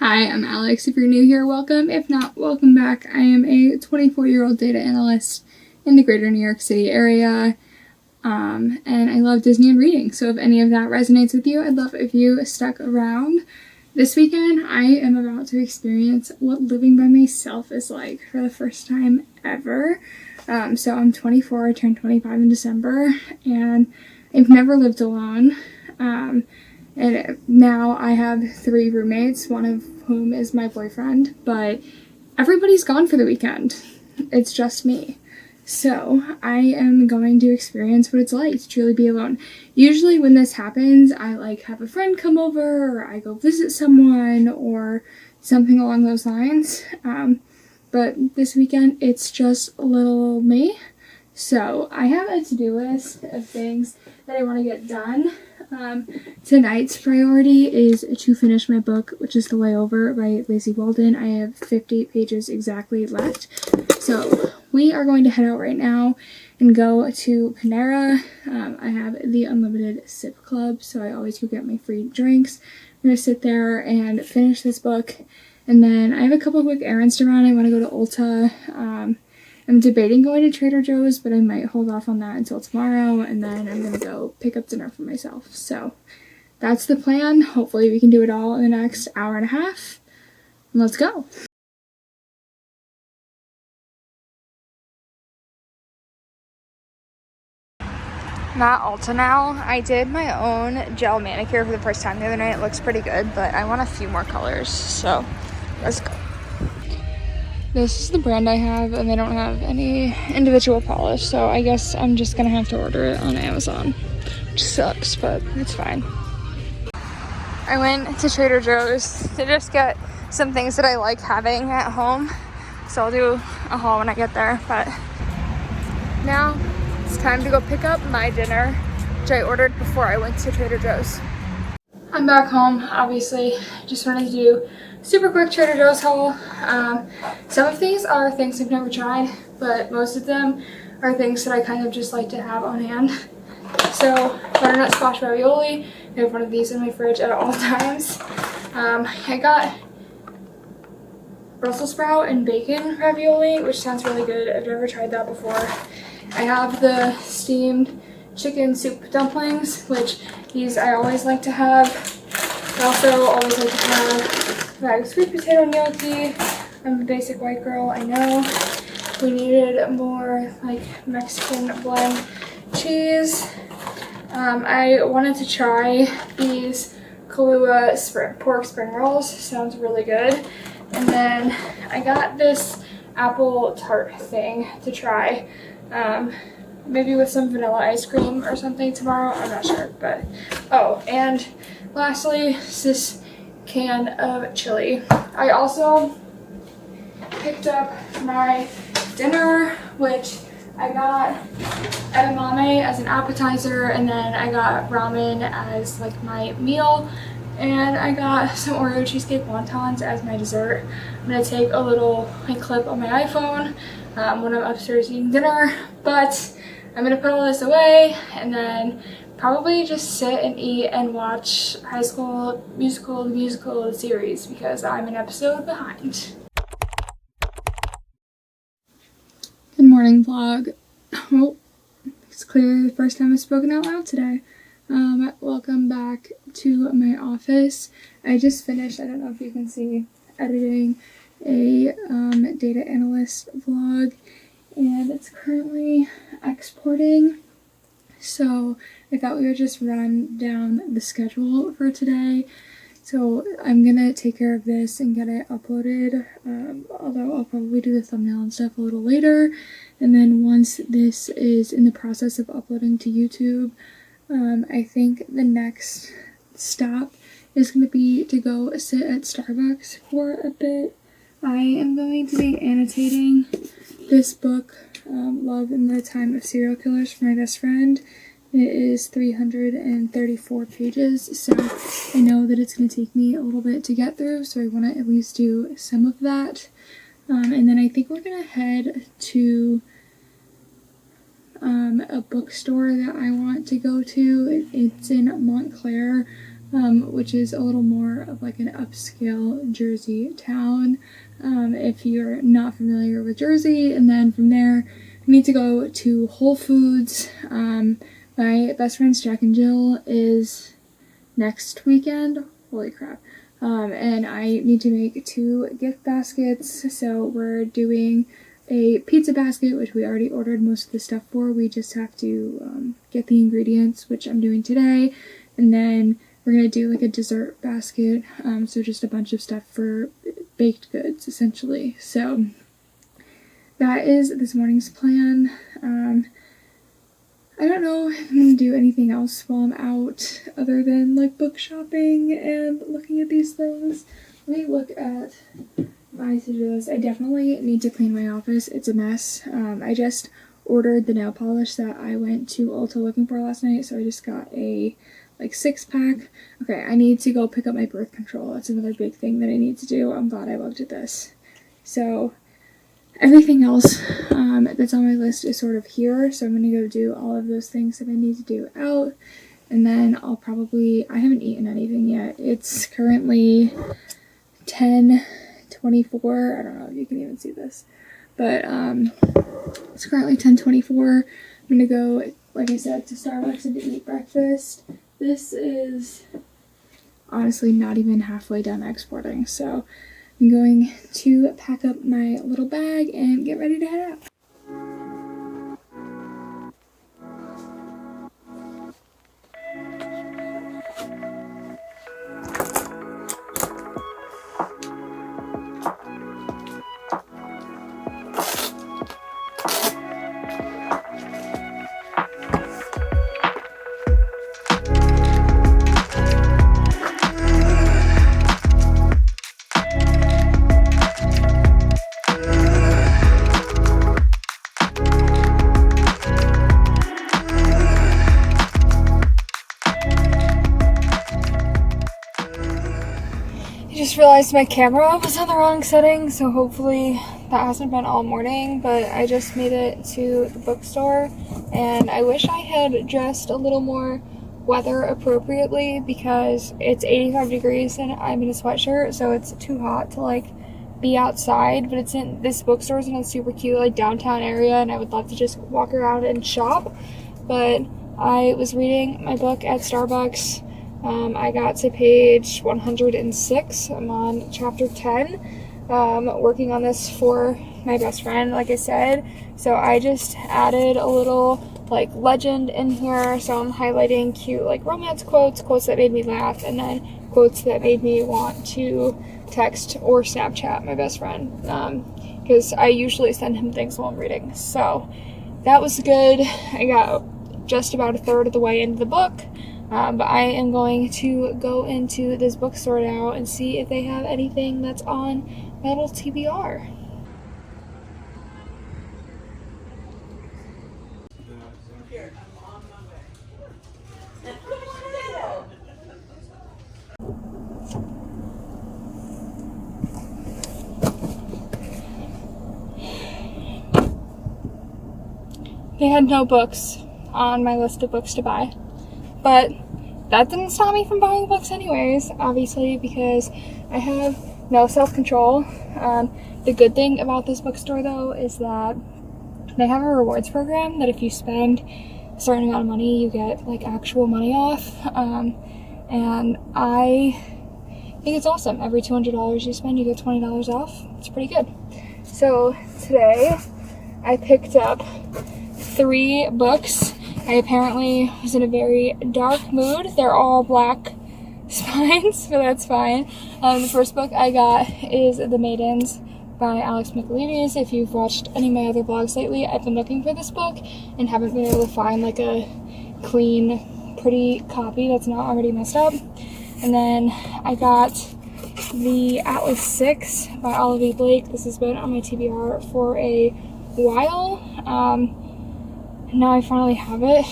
Hi, I'm Alex. If you're new here, welcome. If not, welcome back. I am a 24-year-old data analyst in the greater New York City area, and I love Disney and reading. So if any of that resonates with you, I'd love if you stuck around. This weekend, I am about to experience what living by myself is like for the first time ever. So I'm 24, I turned 25 in December, and I've never lived alone. And now I have 3 roommates, one of whom is my boyfriend, but everybody's gone for the weekend. It's just me. So I am going to experience what it's like to truly be alone. Usually when this happens, I have a friend come over, or I go visit someone, or something along those lines. But this weekend, it's just little me. So I have a to-do list of things that I want to get done. Tonight's priority is to finish my book, which is The Layover by Lacey Walden. I have 50 pages exactly left. So we are going to head out right now and go to Panera. I have the unlimited sip club, so I always go get my free drinks. I'm going to sit there and finish this book. And then I have a couple quick errands to run. I want to go to Ulta. I'm debating going to Trader Joe's, but I might hold off on that until tomorrow, and then I'm going to go pick up dinner for myself. So that's the plan. Hopefully we can do it all in the next hour and a half. Let's go. I'm at Ulta now. I did my own gel manicure for the first time the other night. It looks pretty good, but I want a few more colors, so let's go. This is the brand I have, and they don't have any individual polish, so I guess I'm just gonna have to order it on Amazon, which sucks, but it's fine. I went to Trader Joe's to just get some things that I like having at home, so I'll do a haul when I get there. But now it's time to go pick up my dinner, which I ordered before I went to Trader Joe's. I'm back home, obviously. Just wanted to do super quick Trader Joe's haul. Some of these are things I've never tried, but most of them are things that I kind of just like to have on hand. So butternut squash ravioli. I have one of these in my fridge at all times. I got Brussels sprout and bacon ravioli, which sounds really good. I've never tried that before. I have the steamed chicken soup dumplings, which these I always like to have. I also always like to have a bag of sweet potato gnocchi. I'm a basic white girl, I know. We needed more Mexican blend cheese. I wanted to try these Kahlua pork spring rolls. Sounds really good. And then I got this apple tart thing to try. Maybe with some vanilla ice cream or something tomorrow. I'm not sure, but oh, and lastly, this can of chili. I also picked up my dinner, which I got edamame as an appetizer, and then I got ramen as my meal, and I got some Oreo cheesecake wontons as my dessert. I'm gonna take a little clip on my iPhone when I'm upstairs eating dinner, but I'm gonna put all this away and then probably just sit and eat and watch High School Musical, the musical, the series, because I'm an episode behind. Good morning, vlog. Oh, it's clearly the first time I've spoken out loud today. Welcome back to my office. I just finished, I don't know if you can see, editing a data analyst vlog, and it's currently exporting. So I thought we would just run down the schedule for today. So I'm gonna take care of this and get it uploaded, although I'll probably do the thumbnail and stuff a little later. And then once this is in the process of uploading to YouTube, I think the next stop is going to be to go sit at Starbucks for a bit. I am going to be annotating this book, Love in the Time of Serial Killers, for my best friend. It is 334 pages, so I know that it's going to take me a little bit to get through, so I want to at least do some of that. And then I think we're going to head to a bookstore that I want to go to. It's in Montclair, which is a little more of like an upscale Jersey town, if you're not familiar with Jersey. And then from there, I need to go to Whole Foods. My best friend's Jack and Jill is next weekend. Holy crap. And I need to make 2 gift baskets. So we're doing a pizza basket, which we already ordered most of the stuff for. We just have to get the ingredients, which I'm doing today. And then we're going to do like a dessert basket. So just a bunch of stuff for baked goods, essentially. So that is this morning's plan. I don't know if I'm going to do anything else while I'm out other than like book shopping and looking at these things. Let me look at my to-do list. I definitely need to clean my office. It's a mess. I just ordered the nail polish that I went to Ulta looking for last night, so I just got a like 6-pack. Okay, I need to go pick up my birth control. That's another big thing that I need to do. I'm glad I looked at this. So everything else that's on my list is sort of here, so I'm going to go do all of those things that I need to do out, and then I haven't eaten anything yet. It's currently 10:24. I don't know if you can even see this, but it's currently 10:24. I'm going to go, like I said, to Starbucks and to eat breakfast. This is honestly not even halfway done exporting, so I'm going to pack up my little bag and get ready to head out. I just realized my camera was on the wrong setting, so hopefully that hasn't been all morning, but I just made it to the bookstore, and I wish I had dressed a little more weather appropriately because it's 85 degrees and I'm in a sweatshirt, so it's too hot to like be outside. But this bookstore is in a super cute like downtown area, and I would love to just walk around and shop. But I was reading my book at Starbucks. I got to page 106. I'm on chapter 10. Working on this for my best friend, like I said. So I just added a little like legend in here. So I'm highlighting cute like romance quotes that made me laugh, and then quotes that made me want to text or Snapchat my best friend. Because I usually send him things while I'm reading. So that was good. I got just about a third of the way into the book. But I am going to go into this bookstore now and see if they have anything that's on metal TBR. Here, I'm on my way. They had no books on my list of books to buy. But that didn't stop me from buying books anyways, obviously, because I have no self-control. The good thing about this bookstore, though, is that they have a rewards program that if you spend a certain amount of money, you get, like, actual money off. And I think it's awesome. Every $200 you spend, you get $20 off. It's pretty good. So today, I picked up 3 books. I apparently was in a very dark mood. They're all black spines, but that's fine. The first book I got is The Maidens by Alex Michaelides. If you've watched any of my other vlogs lately, I've been looking for this book and haven't been able to find like a clean, pretty copy that's not already messed up. And then I got The Atlas 6 by Olivia Blake. This has been on my TBR for a while. Now I finally have it.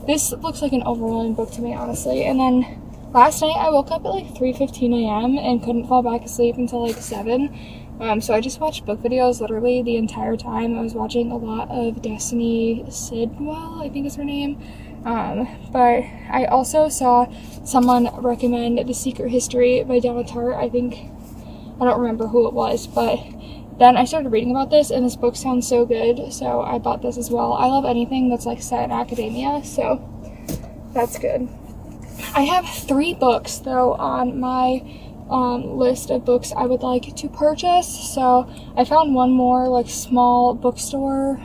This looks like an overwhelming book to me, honestly. And then last night I woke up at like 3:15 a.m. and couldn't fall back asleep until like 7. So I just watched book videos literally the entire time. I was watching a lot of Destiny Sidwell, I think is her name. But I also saw someone recommend The Secret History by Donna Tartt. I don't remember who it was, but then I started reading about this, and this book sounds so good, so I bought this as well. I love anything that's like set in academia, so that's good. I have 3 books though on my list of books I would like to purchase. So I found one more like small bookstore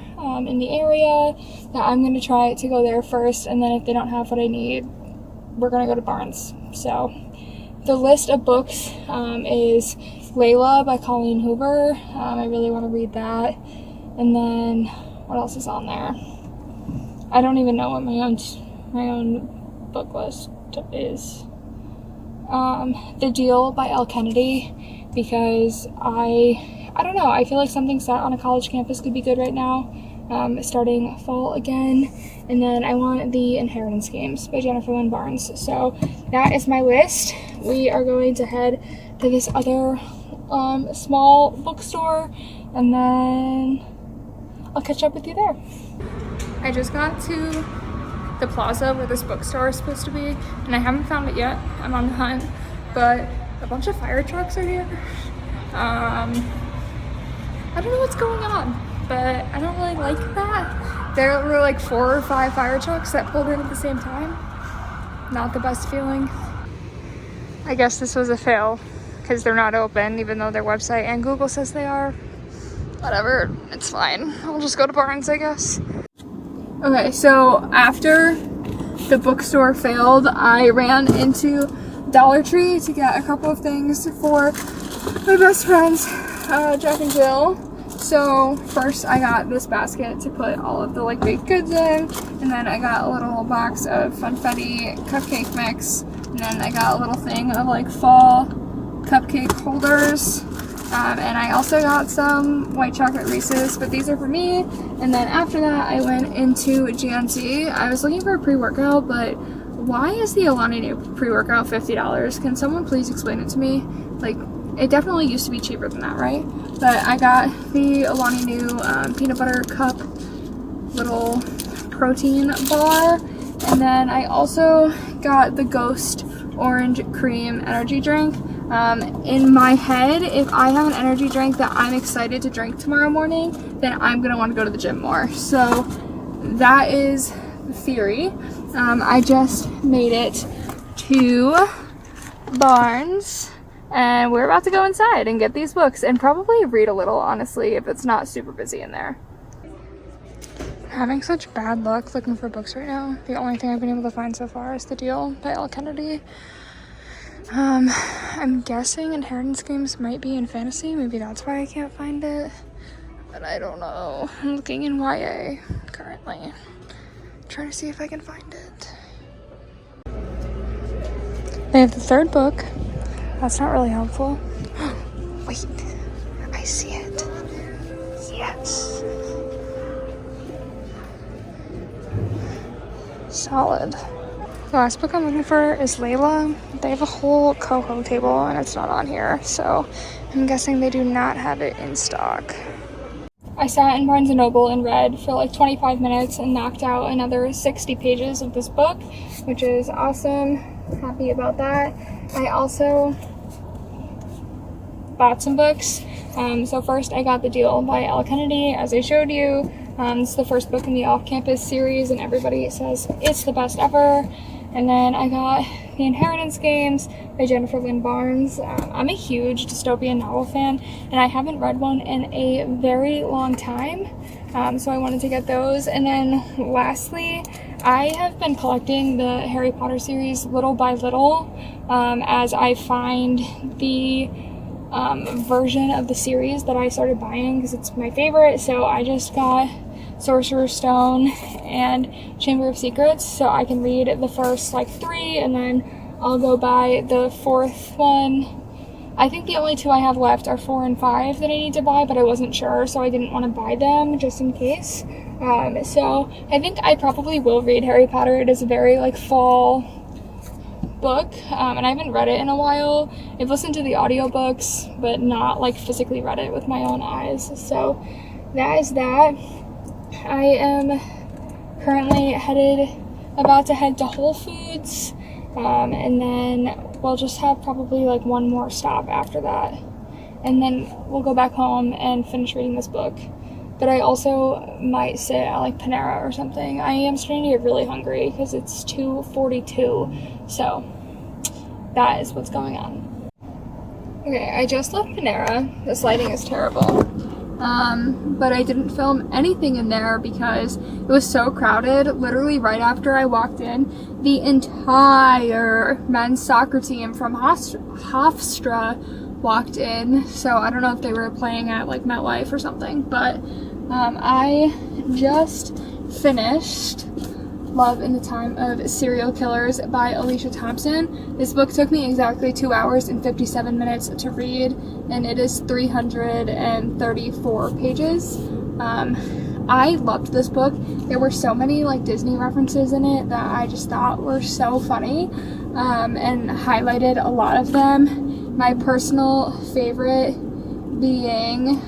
in the area that I'm going to try to go there first, and then if they don't have what I need, we're going to go to Barnes. So the list of books is Layla by Colleen Hoover. I really want to read that. And then what else is on there? I don't even know what my own book list is. The Deal by Elle Kennedy, because I don't know, I feel like something set on a college campus could be good right now, starting fall again. And then I want The Inheritance Games by Jennifer Lynn Barnes. So that is my list. We are going to head to this other small bookstore, and then I'll catch up with you there. I just got to the plaza where this bookstore is supposed to be, and I haven't found it yet. I'm on the hunt, but a bunch of fire trucks are here. I don't know what's going on, but I don't really like that. There were like 4 or 5 fire trucks that pulled in at the same time. Not the best feeling. I guess this was a fail because they're not open, even though their website and Google says they are. Whatever, it's fine. I'll just go to Barnes, I guess. Okay, so after the bookstore failed, I ran into Dollar Tree to get a couple of things for my best friends, Jack and Jill. So first I got this basket to put all of the like baked goods in, and then I got a little box of Funfetti cupcake mix, and then I got a little thing of like fall cupcake holders. And I also got some white chocolate Reese's, but these are for me. And then after that, I went into GNC. I was looking for a pre-workout, but why is the Alani Nu pre-workout $50? Can someone please explain it to me? Like, it definitely used to be cheaper than that, right? But I got the Alani Nu peanut butter cup little protein bar. And then I also got the Ghost Orange Cream energy drink. In my head, if I have an energy drink that I'm excited to drink tomorrow morning, then I'm gonna want to go to the gym more. So that is the theory. I just made it to Barnes, and we're about to go inside and get these books and probably read a little, honestly, if it's not super busy in there. Having such bad luck looking for books right now. The only thing I've been able to find so far is The Deal by Elle Kennedy. I'm guessing Inheritance Games might be in fantasy. Maybe that's why I can't find it. But I don't know. I'm looking in YA currently. Trying to see if I can find it. They have the 3rd book. That's not really helpful. Wait, I see it. Yes. Solid. The last book I'm looking for is Layla. They have a whole Coho table and it's not on here, so I'm guessing they do not have it in stock. I sat in Barnes & Noble and read for like 25 minutes and knocked out another 60 pages of this book, which is awesome. Happy about that. I also bought some books. So first I got The Deal by Elle Kennedy, as I showed you. It's the first book in the Off-Campus series and everybody says it's the best ever. And then I got The Inheritance Games by Jennifer Lynn Barnes. I'm a huge dystopian novel fan, and I haven't read one in a very long time, so I wanted to get those. And then lastly, I have been collecting the Harry Potter series little by little as I find the version of the series that I started buying because it's my favorite. So I just got Sorcerer's Stone and Chamber of Secrets, so I can read the first like 3 and then I'll go buy the 4th one. I think the only 2 I have left are 4 and 5 that I need to buy, but I wasn't sure, so I didn't want to buy them just in case. So I think I probably will read Harry Potter. It is a very like fall book, and I haven't read it in a while. I've listened to the audiobooks, but not like physically read it with my own eyes. So that is that. I am currently headed about to head to Whole Foods, and then we'll just have probably like one more stop after that, and then we'll go back home and finish reading this book. But I also might sit at like Panera or something. I am starting to get really hungry because it's 2:42, so that is what's going on. Okay, I just left Panera. This lighting is terrible. But I didn't film anything in there because it was so crowded. Literally right after I walked in, the entire men's soccer team from Hofstra walked in. So I don't know if they were playing at like MetLife or something, but I just finished Love in the Time of Serial Killers by Alicia Thompson. This book took me exactly 2 hours and 57 minutes to read, and it is 334 pages. I loved this book. There were so many like Disney references in it that I just thought were so funny, and highlighted a lot of them. My personal favorite being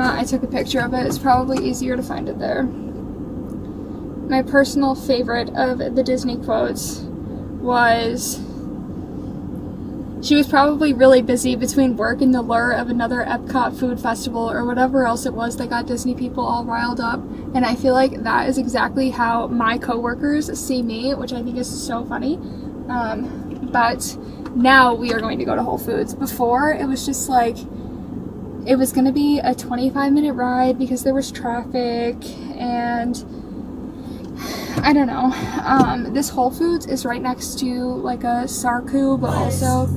I took a picture of it. It's probably easier to find it there. My personal favorite of the Disney quotes was, "She was probably really busy between work and the lure of another Epcot food festival or whatever else it was that got Disney people all riled up." And I feel like that is exactly how my coworkers see me, which I think is so funny. But now we are going to go to Whole Foods. Before, it was just like, it was going to be a 25-minute ride because there was traffic, and I don't know. This Whole Foods is right next to like a Sarku, but also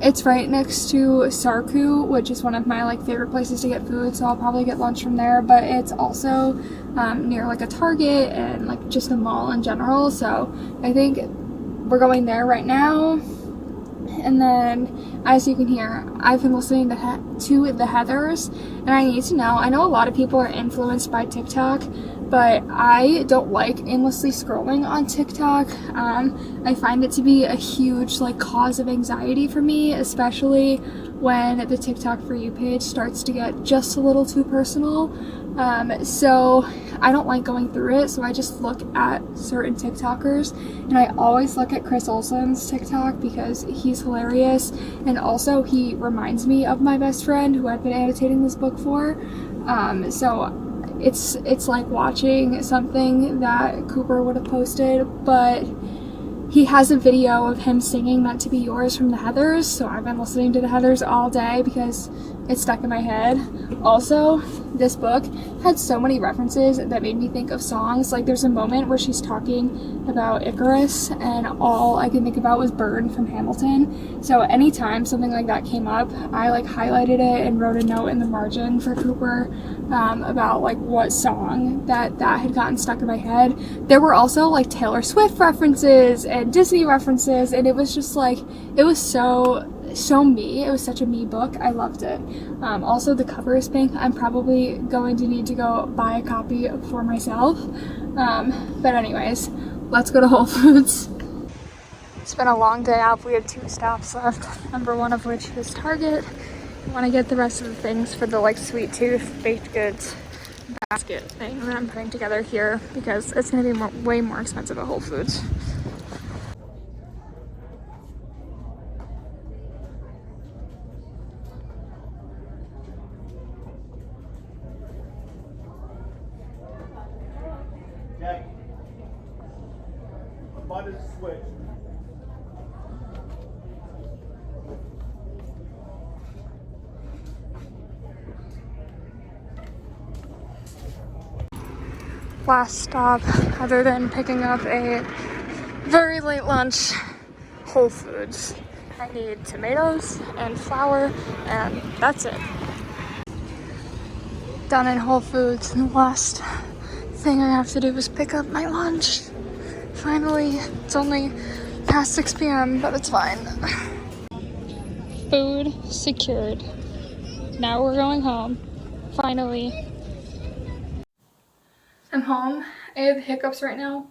it's right next to Sarku, which is one of my like favorite places to get food, so I'll probably get lunch from there. But it's also near like a Target and like just a mall in general, so I think we're going there right now. And then, as you can hear, I've been listening to the Heathers, and I need to know, I know a lot of people are influenced by TikTok, but I don't like endlessly scrolling on TikTok. I find it to be a huge like cause of anxiety for me, especially when the TikTok For You page starts to get just a little too personal. So I don't like going through it, so I just look at certain TikTokers, and I always look at Chris Olsen's TikTok because he's hilarious, and also he reminds me of my best friend who I've been annotating this book for. So it's like watching something that Cooper would have posted, but he has a video of him singing Meant to Be Yours from the Heathers, so I've been listening to the Heathers all day because it's stuck in my head. Also, this book had so many references that made me think of songs. Like, there's a moment where she's talking about Icarus, and all I could think about was Burn from Hamilton. So anytime something like that came up, I like highlighted it and wrote a note in the margin for Cooper about like what song that had gotten stuck in my head. There were also like Taylor Swift references and Disney references, and it was just like, it was so me. It was such a me book. I loved it. Also, the cover is pink. I'm probably going to need to go buy a copy for myself. But anyways, let's go to Whole Foods. It's been a long day out. We had 2 stops left, number one of which is Target. I want to get the rest of the things for the like sweet tooth baked goods basket thing that I'm putting together here because it's going to be way more expensive at Whole Foods. Jack, a button switch. Last stop, other than picking up a very late lunch, Whole Foods. I need tomatoes and flour, and that's it. Done in Whole Foods, and the last thing I have to do is pick up my lunch. Finally, it's only past 6 p.m., but it's fine. Food secured. Now we're going home. Finally. I'm home. I have hiccups right now,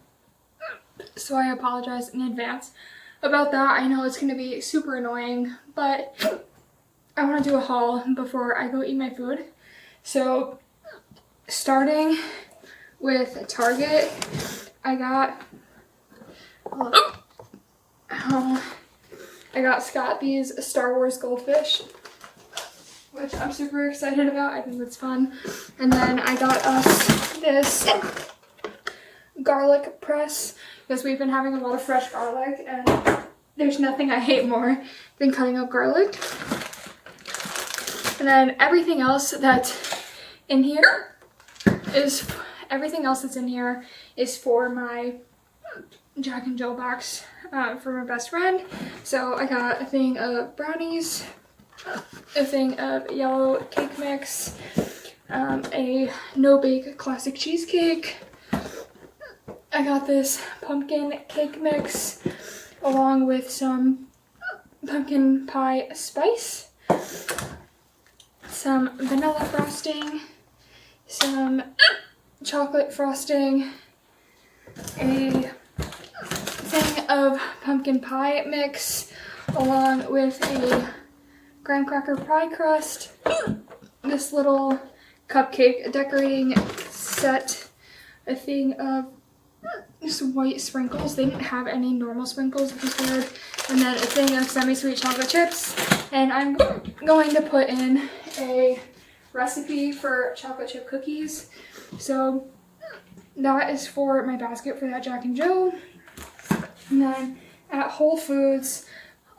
so I apologize in advance. about that. I know it's going to be super annoying, but I want to do a haul before I go eat my food. So starting with Target, I got Scott these Star Wars goldfish, which I'm super excited about. I think that's fun. And then I got us this garlic press because we've been having a lot of fresh garlic, and there's nothing I hate more than cutting up garlic. And then everything else that's in here is for my Jack and Jill box for my best friend. So I got a thing of brownies, a thing of yellow cake mix, a no-bake classic cheesecake. I got this pumpkin cake mix along with some pumpkin pie spice, some vanilla frosting, some chocolate frosting, a thing of pumpkin pie mix along with a graham cracker pie crust, this little cupcake decorating set, a thing of just white sprinkles. They didn't have any normal sprinkles, which is weird. And then a thing of semi-sweet chocolate chips. And I'm going to put in a recipe for chocolate chip cookies. So that is for my basket for that Jack and Jill. And then at Whole Foods,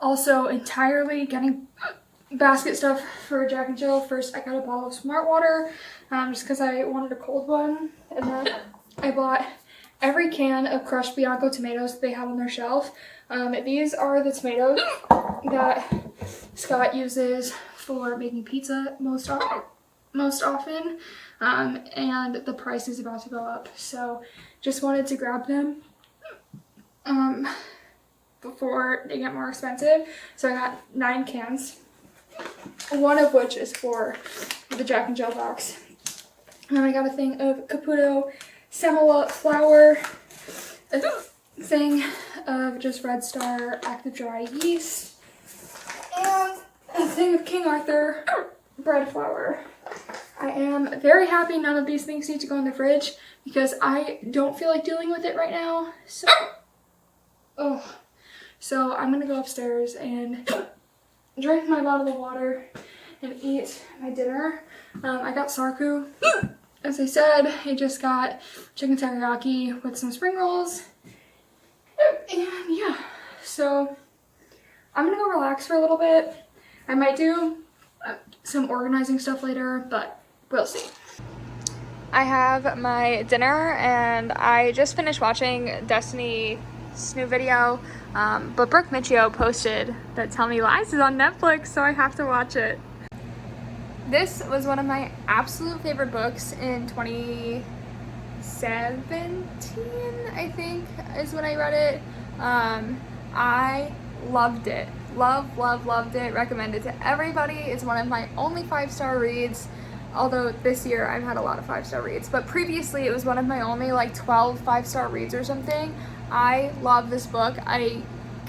also entirely getting basket stuff for Jack and Jill. First, I got a bottle of Smart Water, just because I wanted a cold one. And then I bought every can of crushed Bianco tomatoes they have on their shelf. These are the tomatoes that Scott uses for making pizza most often. And the price is about to go up, so just wanted to grab them before they get more expensive. So I got 9 cans, one of which is for the Jack and Jill box. And then I got a thing of Caputo Semilla flour, a thing of just Red Star Active Dry yeast, and a thing of King Arthur bread flour. I am very happy none of these things need to go in the fridge because I don't feel like dealing with it right now. So I'm gonna go upstairs and drink my bottle of water and eat my dinner. I got Sarku. As I said, I just got chicken teriyaki with some spring rolls. And yeah, so I'm gonna go relax for a little bit. I might do some organizing stuff later, but we'll see. I have my dinner and I just finished watching Destiny's new video, but Brooke Michio posted that Tell Me Lies is on Netflix, so I have to watch it. This was one of my absolute favorite books in 2017, I think, is when I read it. I loved it. Loved it. Recommend it to everybody. It's one of my only 5-star reads. Although this year I've had a lot of 5-star reads, but previously it was one of my only like 12 5-star reads or something. I love this book. I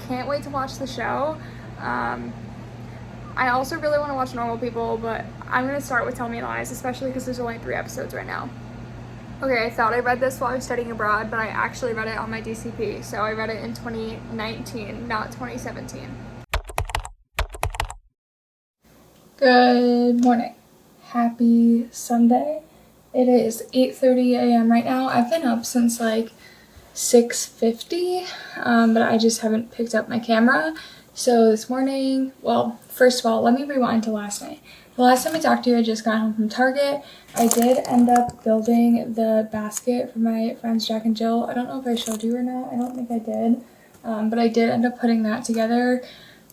can't wait to watch the show. I also really want to watch Normal People, but I'm going to start with Tell Me Lies, especially because there's only 3 episodes right now. Okay, I thought I read this while I was studying abroad, but I actually read it on my DCP, so I read it in 2019, not 2017. Good morning. Happy Sunday. It is 8:30 a.m. right now. I've been up since like 6:50, but I just haven't picked up my camera. So this morning, well, first of all, let me rewind to last night. The last time I talked to you, I just got home from Target. I did end up building the basket for my friends Jack and Jill. I don't know if I showed you or not. I don't think I did, but I did end up putting that together.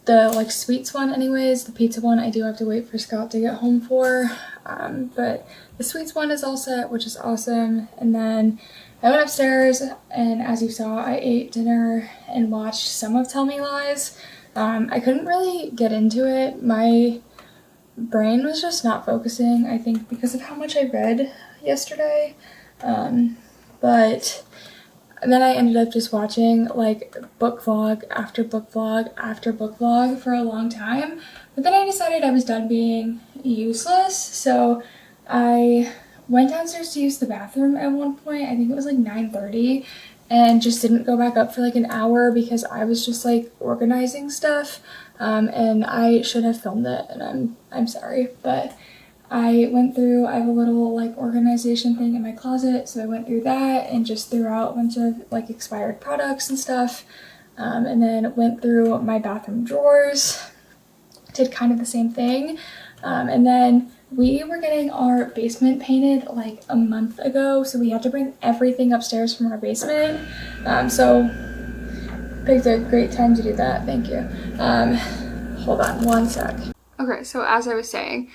The like sweets one anyways, the pizza one I do have to wait for Scott to get home for, but the sweets one is all set, which is awesome. And then I went upstairs and as you saw, I ate dinner and watched some of Tell Me Lies. I couldn't really get into it. My brain was just not focusing, I think because of how much I read yesterday, but And then I ended up just watching like book vlog after book vlog after book vlog for a long time. But then I decided I was done being useless, so I went downstairs to use the bathroom at one point. I think it was like 9:30, and just didn't go back up for like an hour because I was just like organizing stuff. And I should have filmed it, and I'm sorry, but I went through, I have a little like organization thing in my closet, so I went through that and just threw out a bunch of like expired products and stuff, and then went through my bathroom drawers, did kind of the same thing, and then we were getting our basement painted like a month ago, so we had to bring everything upstairs from our basement, so picked a great time to do that. Thank you. Hold on one sec. Okay, so as I was saying,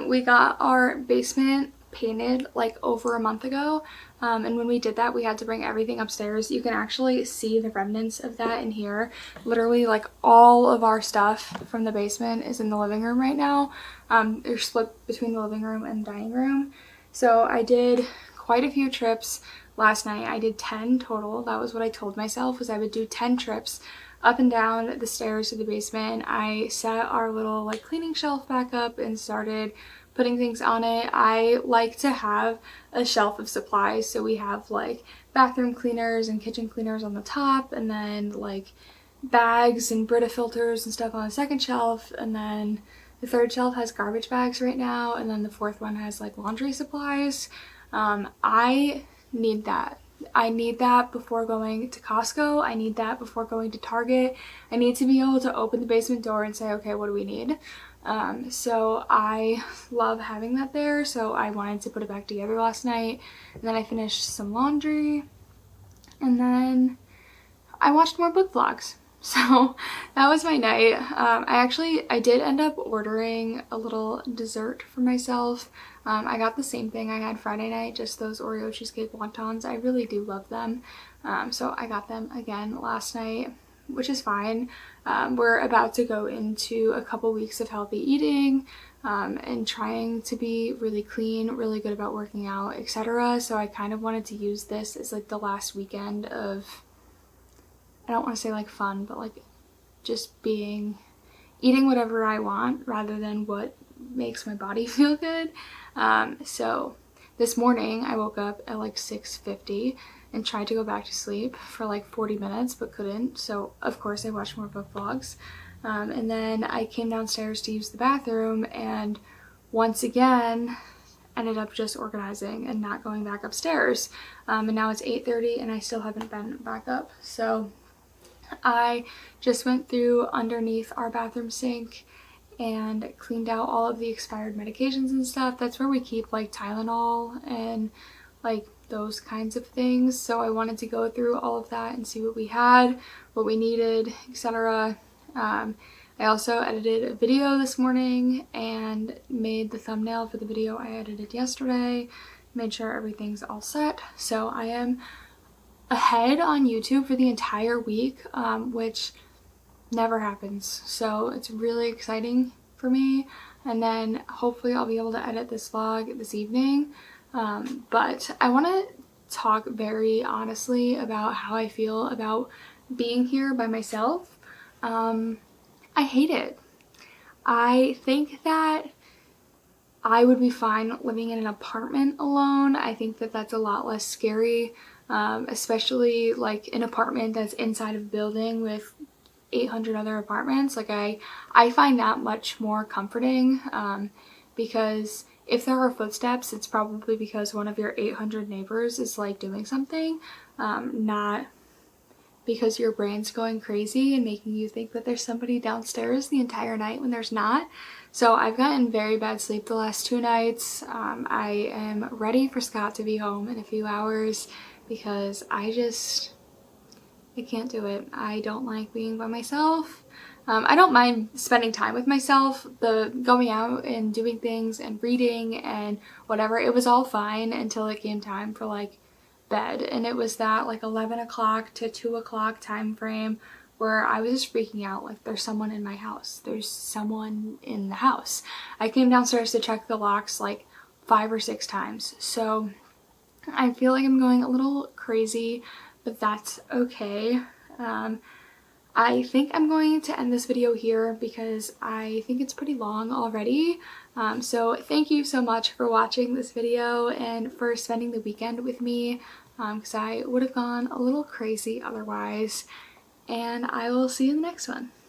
we got our basement painted like over a month ago, and when we did that, we had to bring everything upstairs. You can actually see the remnants of that in here. Literally, like all of our stuff from the basement is in the living room right now. They're split between the living room and dining room. So I did quite a few trips last night. I did 10 total. That was what I told myself, was I would do 10 trips up and down the stairs to the basement. I set our little like cleaning shelf back up and started putting things on it. I like to have a shelf of supplies, so we have like bathroom cleaners and kitchen cleaners on the top, and then like bags and Brita filters and stuff on the second shelf, and then the third shelf has garbage bags right now, and then the fourth one has like laundry supplies. I need that. I need that before going to Costco. I need that before going to Target. I need to be able to open the basement door and say, okay, what do we need? So I love having that there. So I wanted to put it back together last night. And then I finished some laundry. And then I watched more book vlogs. So that was my night. I did end up ordering a little dessert for myself. I got the same thing I had Friday night, just those Oreo cheesecake wontons. I really do love them. So I got them again last night, which is fine. We're about to go into a couple weeks of healthy eating, and trying to be really clean, really good about working out, etc. So I kind of wanted to use this as like the last weekend of, I don't want to say like fun, but like just eating whatever I want rather than what makes my body feel good. So this morning I woke up at like 6:50 and tried to go back to sleep for like 40 minutes but couldn't, so of course I watched more book vlogs, and then I came downstairs to use the bathroom and once again ended up just organizing and not going back upstairs, and now it's 8:30 and I still haven't been back up. So I just went through underneath our bathroom sink and cleaned out all of the expired medications and stuff. That's where we keep like Tylenol and like those kinds of things. So I wanted to go through all of that and see what we had, what we needed, etc. I also edited a video this morning and made the thumbnail for the video I edited yesterday, made sure everything's all set. So I am ahead on YouTube for the entire week, which never happens, so it's really exciting for me. And then hopefully I'll be able to edit this vlog this evening, but I want to talk very honestly about how I feel about being here by myself. I hate it. I think that I would be fine living in an apartment alone. I think that that's a lot less scary, especially like an apartment that's inside of a building with 800 other apartments. Like I find that much more comforting, because if there are footsteps, it's probably because one of your 800 neighbors is like doing something, not because your brain's going crazy and making you think that there's somebody downstairs the entire night when there's not. So I've gotten very bad sleep the last 2 nights. I am ready for Scott to be home in a few hours because I can't do it. I don't like being by myself. I don't mind spending time with myself. The going out and doing things and reading and whatever, it was all fine until it came time for like bed, and it was that like 11 o'clock to 2 o'clock time frame where I was just freaking out, like there's someone in my house. There's someone in the house. I came downstairs to check the locks like 5 or 6 times. So I feel like I'm going a little crazy, but that's okay. I think I'm going to end this video here because I think it's pretty long already. So thank you so much for watching this video and for spending the weekend with me, because I would have gone a little crazy otherwise. And I will see you in the next one.